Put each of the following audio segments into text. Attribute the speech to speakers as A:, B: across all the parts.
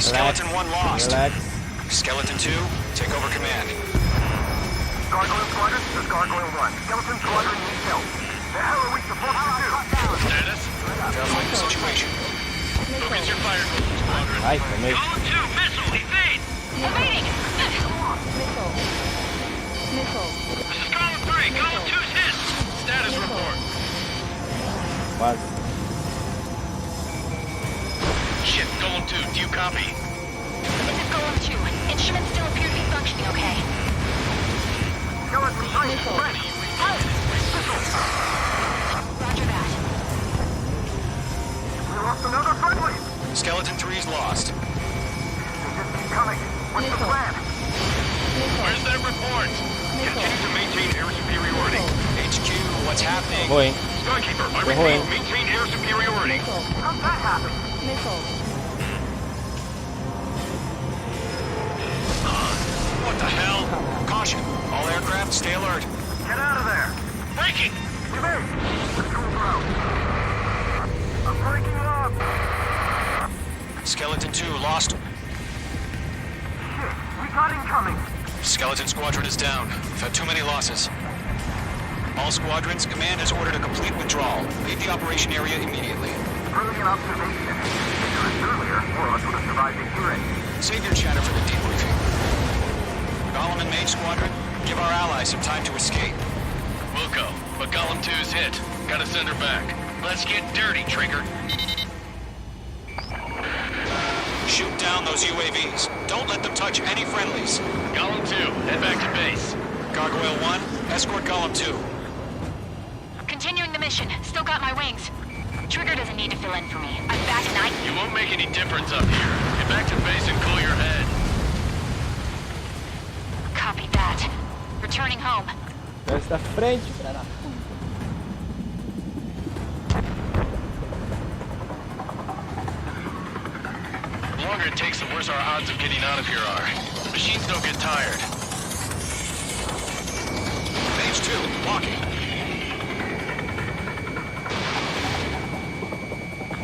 A: Skeleton 1 lost.
B: Relax.
A: Skeleton 2, take over command.
C: Gargoyle Squadron, this is Gargoyle 1. Skeleton Squadron needs help. The hell are we supposed to do?
D: Status?
A: Verifying the situation.
D: Focus your fire, Squadron.
B: Ai, tomei.
D: Column 2, missile, evade!
E: Evading! Missile. Missile.
D: This is Column 3, Column 2's hit! Status report.
B: Quase.
D: Shit, Column 2, do you copy?
E: This is Golem 2. Instruments still appear to be functioning okay.
C: Skeleton 3,
E: Missile.
C: ready.
E: Roger that.
C: We lost another friendly.
A: Skeleton 3's lost.
C: They just keep coming. What's the
E: Missile.
C: plan?
D: Where's that report? Continue to maintain air superiority.
A: HQ, what's happening?
B: Vou, hein?
D: Skykeeper, I
B: Errou, hein?
D: repeat, maintain air superiority.
C: How's that happen?
E: Missile.
D: What the hell?
A: Caution, all aircraft stay alert.
C: Get out of there.
D: Breaking!
C: Evade. Controls are out. I'm breaking it up.
A: Skeleton 2 lost.
C: Shit, we got incoming.
A: Skeleton Squadron is down. We've had too many losses. All squadrons, command has ordered a complete withdrawal. Leave the operation area immediately.
C: Brilliant observation. If you did this earlier, more of us would have survived to hear it.
A: Save your chatter for the debriefing. Golem and Mage Squadron, give our allies some time to escape.
D: We'll go, but Column 2's hit. Gotta send her back. Let's get dirty, Trigger.
A: Shoot down those UAVs. Don't let them touch any friendlies.
D: Column 2, head back to base.
A: Gargoyle 1, escort Golem 2.
E: Continuing the mission. Still got my wings. Trigger doesn't need to fill in for me. I'm back and
D: You won't make any difference up here. Get back to base and cool your head.
E: Copy that. Returning home.
B: Desce da frente, filha da puta.
D: The longer it takes, the worse our odds of getting out of here are. Machines don't get tired.
A: Mage 2, walking.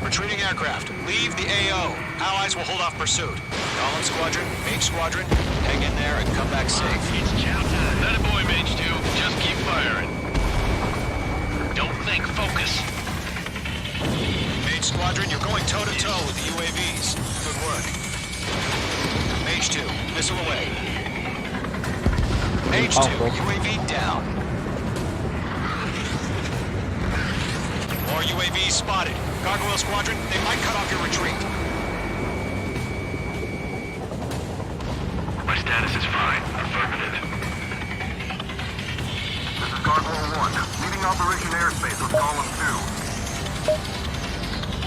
A: Retreating aircraft, leave the AO. Allies will hold off pursuit. Golem Squadron, Mage Squadron, hang in there and come back safe.
D: It's chow time. That a boy, Mage 2. Just keep firing. Don't think, focus.
A: Mage Squadron, you're going toe-to-toe with the UAVs. Good work. Mage 2, missile away. Mage 2, UAV down. More UAVs spotted. Gargoyle Squadron, they might cut off your retreat.
D: My status is fine. Affirmative.
C: This is Gargoyle 1. Leaving Operation Airspace with Column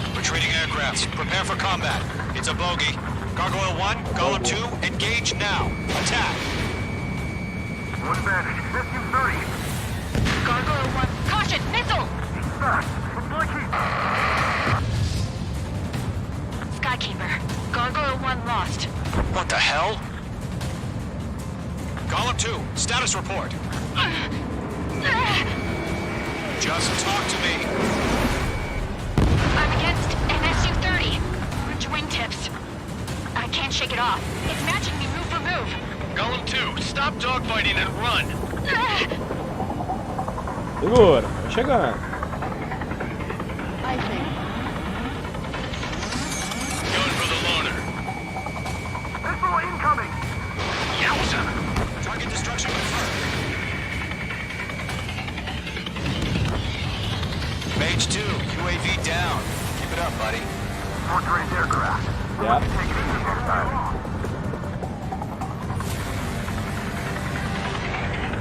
C: 2.
A: Retreating aircrafts, prepare for combat. It's a bogey. Gargoyle 1, Golem 2, engage now. Attack.
C: One advantage. SU-30.
E: Gargoyle 1. Caution! Missile!
C: Fast. It's like he's...
E: Skykeeper. Gargoyle 1 lost.
A: What the hell? Golem 2, status report. Just talk to me.
E: I'm against an SU-30. Which wingtips? I can't shake it off. It's matching me move for move.
D: Column 2, stop dogfighting and run.
B: Segura, tô chegando.
E: I think.
D: Going for the loner.
C: Missile incoming!
D: Yowza.
A: Target destruction confirmed. Mage 2, UAV down. Keep it up, buddy.
C: Fourth-range aircraft.
B: Yeah.
C: Take it easy next time.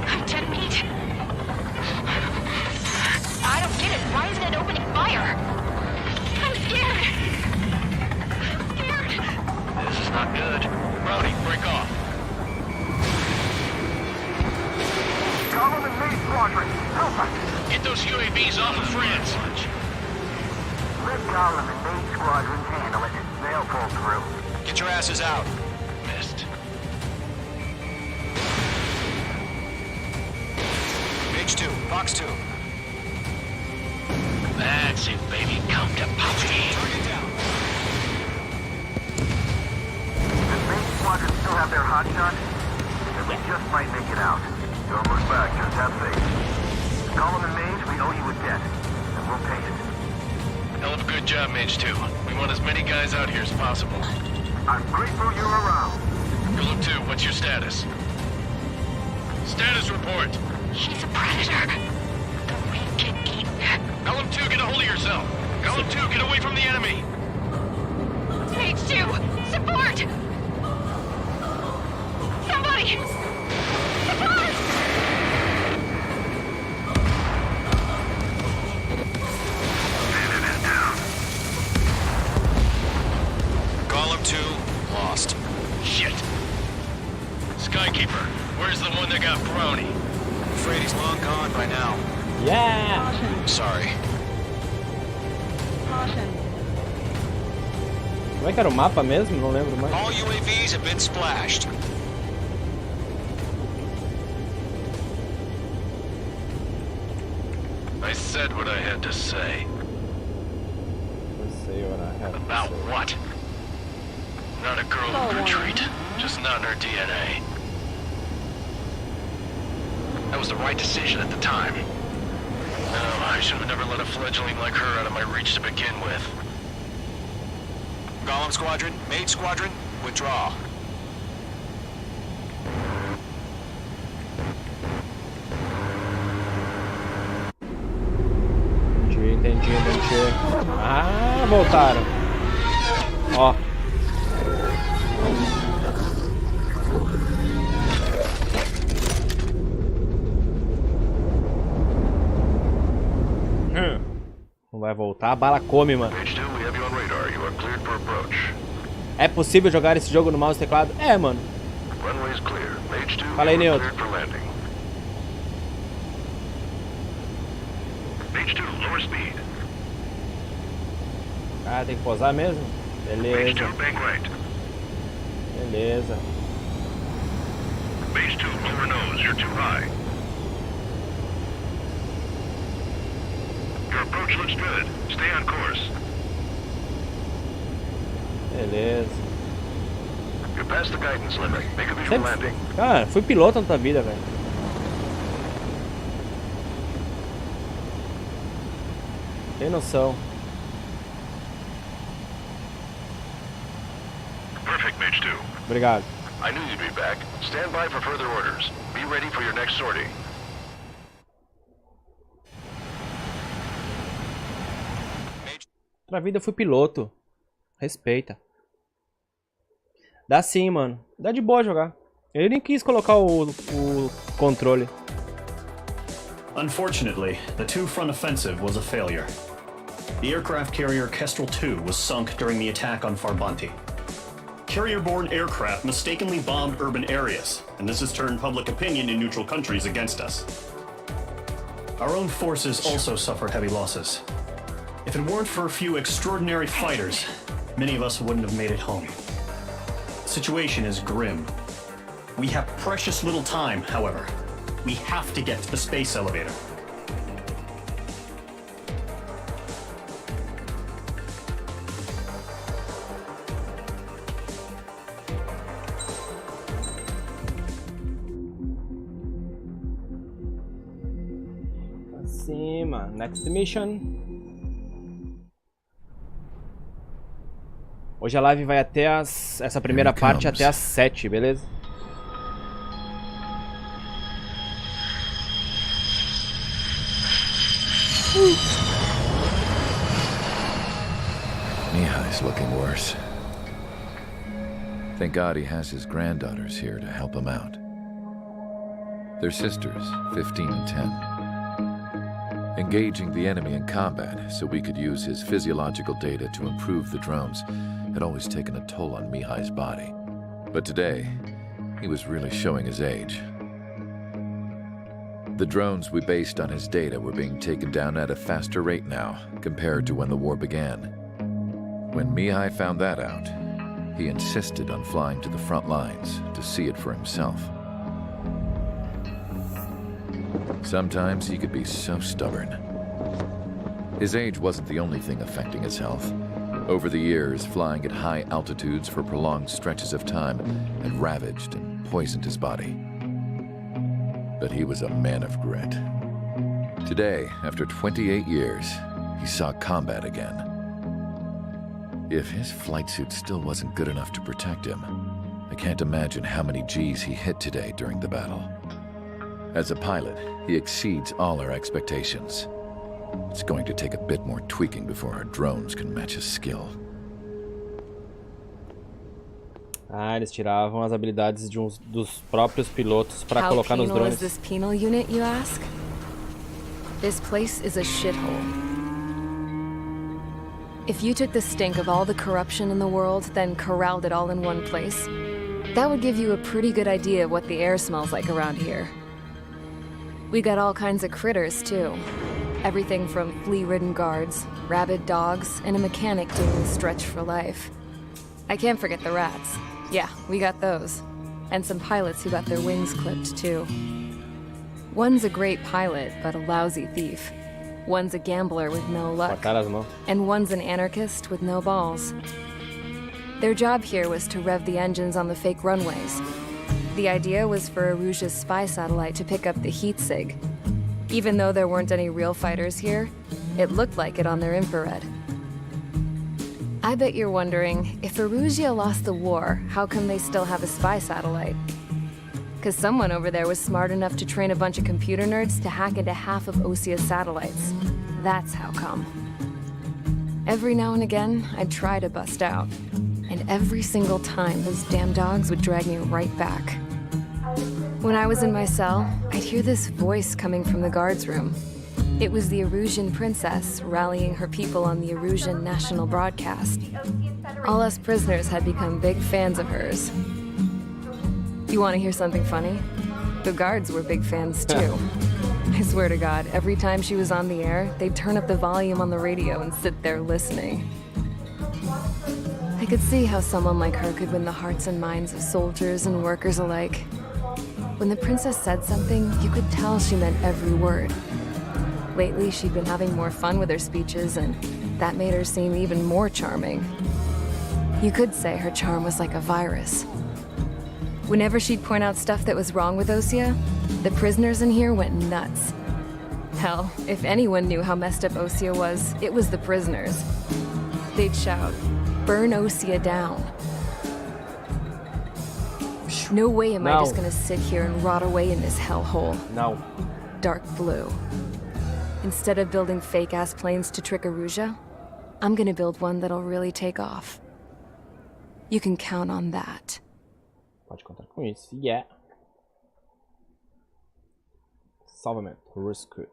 E: I'm dead meat. I don't get it. Why isn't it opening fire? I'm scared. I'm scared.
D: This is not good. Rowdy, break off.
C: Column and Mage Squadron, help us!
D: Get those UAVs off of France.
C: Let Column and Mage Squadrons handle it. They'll pull through.
A: Get your asses out.
D: Missed.
A: Mage 2, box 2.
D: That's it, baby. Come to Poppy.
A: Target down.
D: job, Mage 2. We want as many guys out here as possible.
C: I'm grateful you're around.
D: Golem 2, what's your status? Status report.
E: He's a predator. The weak can eat.
D: Golem 2, get a hold of yourself. Golem 2, get away from the enemy.
E: Mage 2, support! Somebody! Support!
A: Golem 2, lost.
D: Shit. Skykeeper, where's the one that got brownie?
A: Afraid he's long gone by now.
B: Yeah!
A: Sorry.
B: Como é que era o mapa mesmo? Não lembro mais.
A: All UAVs have been splashed.
D: I said what I had to say.
B: Não sei what I have to
D: About
B: say.
D: what? Not a girl who'd retreat. Just not in her DNA.
A: That was the right decision at the time.
D: No, I should have never let a fledgling like her out of my reach to begin with.
A: Golem Squadron, Mage Squadron, withdraw.
B: Entendi. Ah, voltaram. Ó. Não vai voltar, a bala come, mano.
D: Mage 2, we have you on radar. You are cleared for approach.
B: É possível jogar esse jogo no mouse e teclado? É, mano.
D: Runway is clear. Mage 2,
B: Fala aí,
D: you are
B: Neutro.
D: cleared for landing. Mage 2, lower speed.
B: Ah, tem que posar mesmo?
D: Mage
B: Beleza,
D: 2, bank right.
B: beleza.
D: Mage 2, lower nose. You're too high. Your approach looks good. Stay on course.
B: Beleza.
D: You're past the guidance limit. Make a visual landing.
B: Cara, fui piloto na tua vida, velho. Tem noção.
D: Perfect, Mage 2.
B: Obrigado.
D: I knew you'd be back. Stand by for further orders. Be ready for your next sortie.
B: Outra vida fui piloto. Respeita. Dá sim, mano. Dá de boa jogar. Ele nem quis colocar o controle.
F: Unfortunately, the two-front offensive was a failure. The aircraft carrier Kestrel II was sunk during the attack on Farbanti. Carrier-borne aircraft mistakenly bombed urban areas, and this has turned public opinion in neutral countries against us. Our own forces also suffered heavy losses. If it weren't for a few extraordinary fighters, many of us wouldn't have made it home. The situation is grim. We have precious little time, however. We have to get to the space elevator.
B: Acima. Next mission. Hoje a live vai até essa primeira parte até as 7, beleza?
G: Mihai's looking worse. Thank God he has his granddaughters here to help him out. They're sisters, 15 and 10. Engaging the enemy in combat so we could use his physiological data to improve the drones had always taken a toll on Mihai's body. But today, he was really showing his age. The drones we based on his data were being taken down at a faster rate now compared to when the war began. When Mihai found that out, he insisted on flying to the front lines to see it for himself. Sometimes he could be so stubborn. His age wasn't the only thing affecting his health. Over the years, flying at high altitudes for prolonged stretches of time had ravaged and poisoned his body. But he was a man of grit. Today, after 28 years, he saw combat again. If his flight suit still wasn't good enough to protect him, I can't imagine how many G's he hit today during the battle. As a pilot, he exceeds all our expectations. It's going to take a bit more tweaking before our drones can match his skill.
B: Ah, eles tiravam as habilidades de dos próprios pilotos para colocar nos
H: How penal
B: drones.
H: is this penal unit, you ask? This place is a shithole. If you took the stink of all the corruption in the world, then corralled it all in one place, that would give you a pretty good idea of what the air smells like around here. We got all kinds of critters, too. Everything from flea-ridden guards, rabid dogs, and a mechanic doing the stretch for life. I can't forget the rats. Yeah, we got those. And some pilots who got their wings clipped, too. One's a great pilot, but a lousy thief. One's a gambler with no luck.
B: Cortar as mãos.
H: And one's an anarchist with no balls. Their job here was to rev the engines on the fake runways. The idea was for Aruja's spy satellite to pick up the heat sig. Even though there weren't any real fighters here, it looked like it on their infrared. I bet you're wondering, if Aruja lost the war, how come they still have a spy satellite? Because someone over there was smart enough to train a bunch of computer nerds to hack into half of Osia's satellites. That's how come. Every now and again, I'd try to bust out. And every single time, those damn dogs would drag me right back. When I was in my cell, I'd hear this voice coming from the guards room. It was the Erusian princess rallying her people on the Erusian national broadcast. All us prisoners had become big fans of hers. You want to hear something funny? The guards were big fans too. I swear to God, every time she was on the air, they'd turn up the volume on the radio and sit there listening. I could see how someone like her could win the hearts and minds of soldiers and workers alike. When the princess said something, you could tell she meant every word. Lately, she'd been having more fun with her speeches, and that made her seem even more charming. You could say her charm was like a virus. Whenever she'd point out stuff that was wrong with Osia, the prisoners in here went nuts. Hell, if anyone knew how messed up Osia was, it was the prisoners. They'd shout, "Burn Osia down." No way am I
B: No.
H: just gonna sit here and rot away in this hellhole.
B: Não.
H: Dark blue. Instead of building fake-ass planes to trick Aruja, I'm gonna build one that'll really take off. You can count on that.
B: Pode contar com isso. Yeah. Salvamento. Rescue.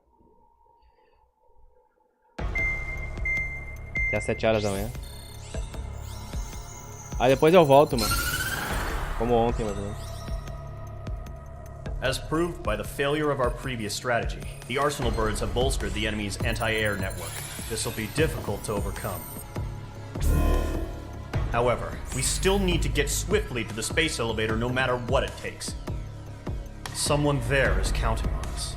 B: Até às 7 horas da manhã. Aí depois eu volto, mano. Como ontem, mais ou menos.
F: As proved by the failure of our previous strategy, the Arsenal birds have bolstered the enemy's anti-air network. This will be difficult to overcome. However, we still need to get swiftly to the space elevator no matter what it takes. Someone there is counting on us.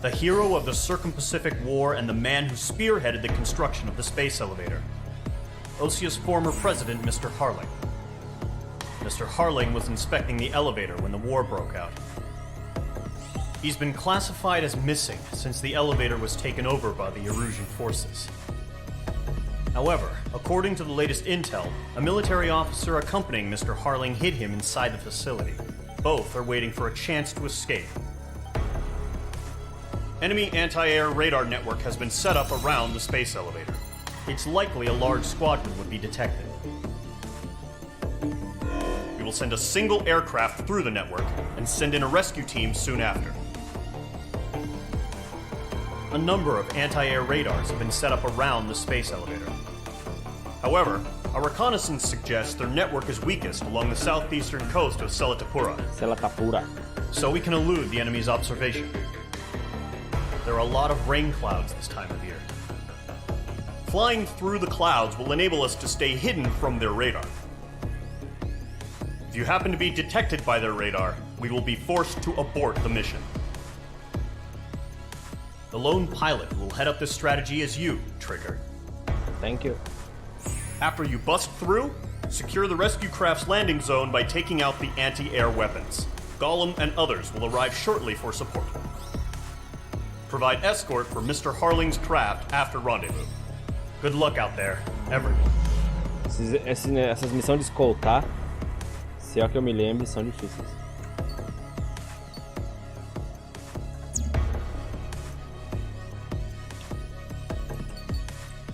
F: The hero of the Circum-Pacific War and the man who spearheaded the construction of the space elevator. Osia's former president, Mr. Harling. Mr. Harling was inspecting the elevator when the war broke out. He's been classified as missing since the elevator was taken over by the Erusian forces. However, according to the latest intel, a military officer accompanying Mr. Harling hid him inside the facility. Both are waiting for a chance to escape. Enemy anti-air radar network has been set up around the space elevator. It's likely a large squadron would be detected. We will send a single aircraft through the network and send in a rescue team soon after. A number of anti-air radars have been set up around the space elevator. However, our reconnaissance suggests their network is weakest along the southeastern coast of Selatapura,
B: Se ela tá pura.
F: so we can elude the enemy's observation. There are a lot of rain clouds this time of year. Flying through the clouds will enable us to stay hidden from their radar. If you happen to be detected by their radar, we will be forced to abort the mission. The lone pilot who will head up this strategy is you, Trigger.
B: Thank you.
F: After you bust through, secure the rescue craft's landing zone by taking out the anti-air weapons. Gollum and others will arrive shortly for support. Provide escort for Mr. Harling's craft after rendezvous. Good luck out there, everyone.
B: Essas missões de escoltar, se é o que eu me lembro, são difíceis.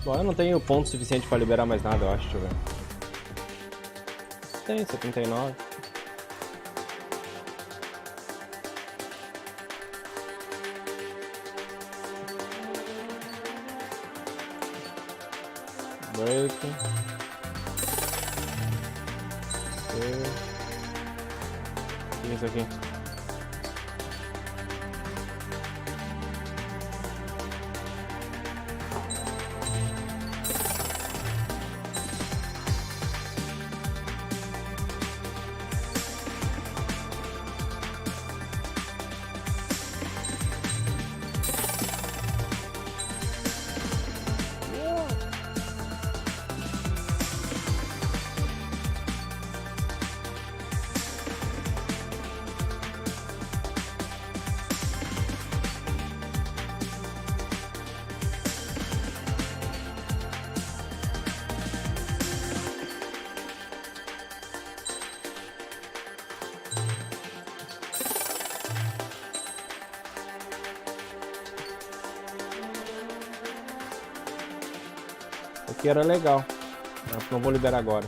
B: Bom, eu não tenho ponto suficiente para liberar mais nada, eu acho, deixa eu ver. Tem 79. Break. O que é isso aqui? Aqui era legal. Não vou liberar agora.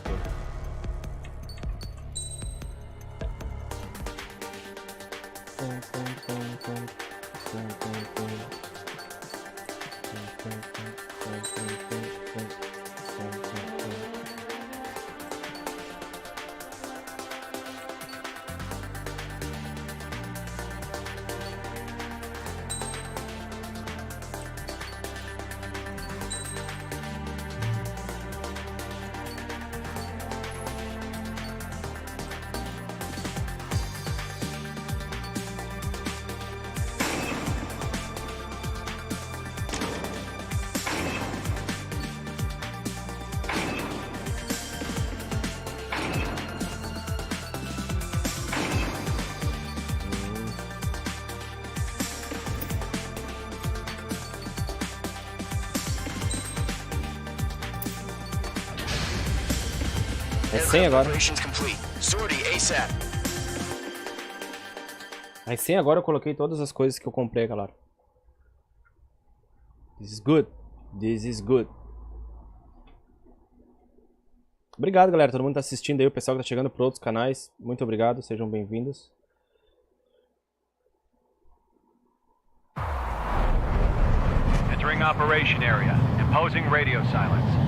B: É 100 agora. Mas 100 agora eu coloquei todas as coisas que eu comprei, galera. This is good. This is good. Obrigado, galera. Todo mundo tá assistindo aí. O pessoal que tá chegando por outros canais. Muito obrigado. Sejam bem-vindos.
I: Entering operation area. Imposing radio silence.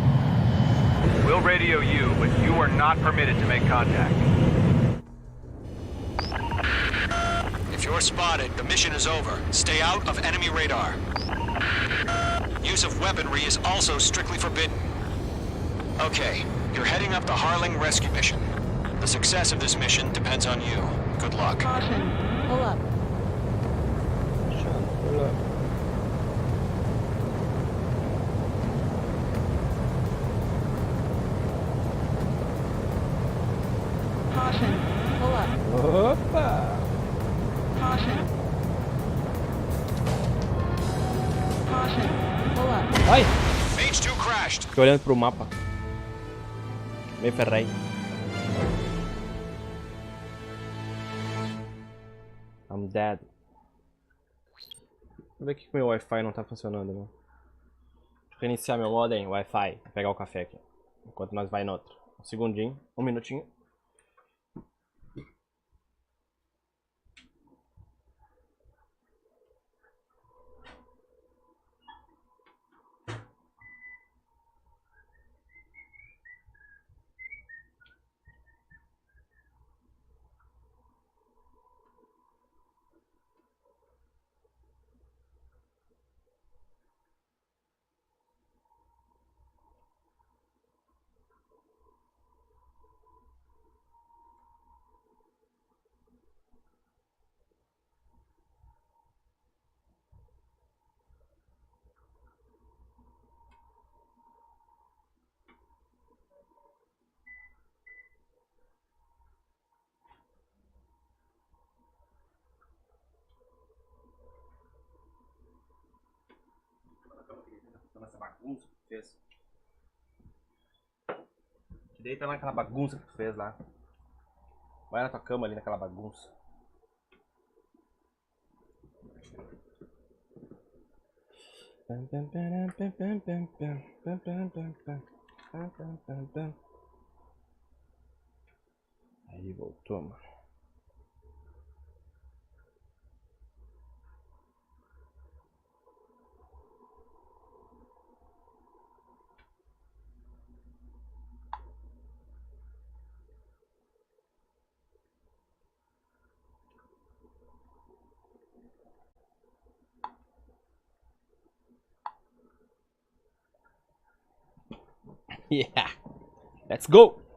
I: We'll radio you, but you are not permitted to make contact.
A: If you're spotted, the mission is over. Stay out of enemy radar. Use of weaponry is also strictly forbidden. Okay, you're heading up the Harling rescue mission. The success of this mission depends on you. Good luck.
J: Caution. Pull up.
B: Pull up.
J: Caution. Pull up.
B: Opa!
J: Caution. Caution. Pull up.
B: Ai!
A: Mage 2 crashed.
B: Fiquei olhando pro mapa. Me ferrei. I'm dead. Vou ver aqui que meu Wi-Fi não tá funcionando, né? Deixa eu reiniciar meu modem, Wi-Fi. Vou pegar o café aqui. Enquanto nós vai no outro. Um segundinho, um minutinho. Essa bagunça que fez. Deita naquela bagunça que tu fez lá. Vai na tua cama ali naquela bagunça. Aí voltou, mano. Yeah, let's go.